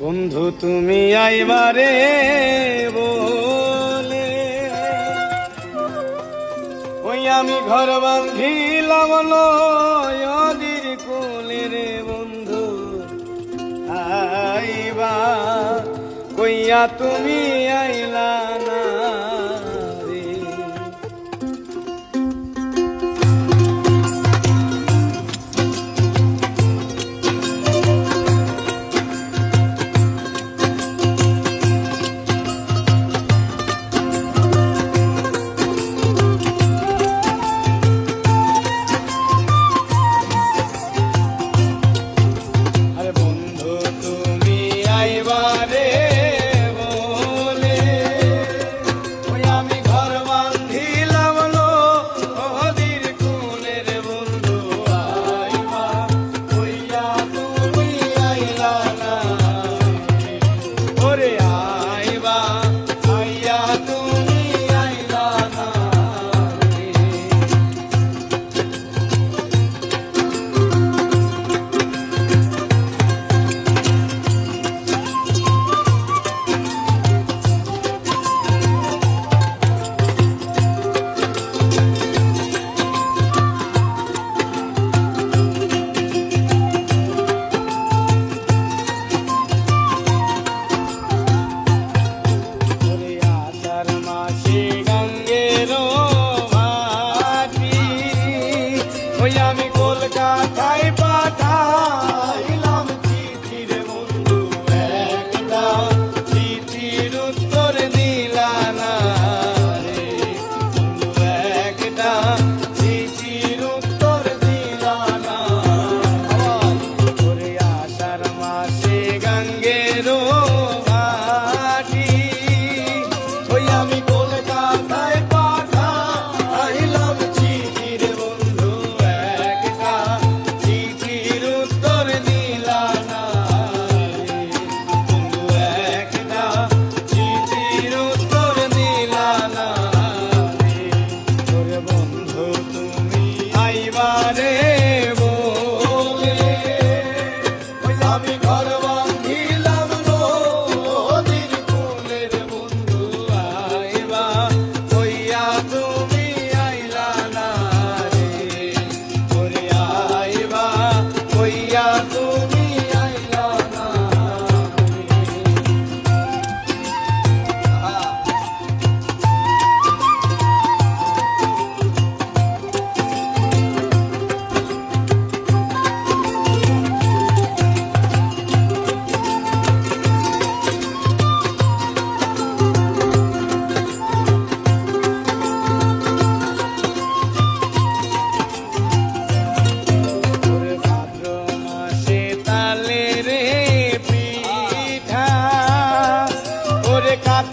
বন্ধু তুমি আইবারে বলে ওই আমি ঘর বাঁধিলাম নদীর কোলে রে বন্ধু আইবা কইয়া তুমি আইলা না রে। আমি কলকাতায় পাঠাইলাম চিঠি রে বন্ধু একটা চিঠির উত্তর দিলা না রে বন্ধু একটা চিঠির উত্তর দিলা না। ওরে আষাঢ় মাসে গঙ্গের ঘাটি ওই আমি কলকাতায় পাঠাইলাম চিঠি রে বন্ধু চিঠির উত্তর দিলা না রে বন্ধু একটা চিঠির উত্তর দিলা না রে। ওরে বন্ধু তুমি আইবারে বলে ওই আমি ঘর বাঁধিলাম নদীর কোলে রে বন্ধু আইবা কইয়া তুমি আইলা না রে। ওরে আইবা কইয়া তুমি আইলা না ওরে ভাদ্র মাসে তালে রে পিঠা ওরে কাত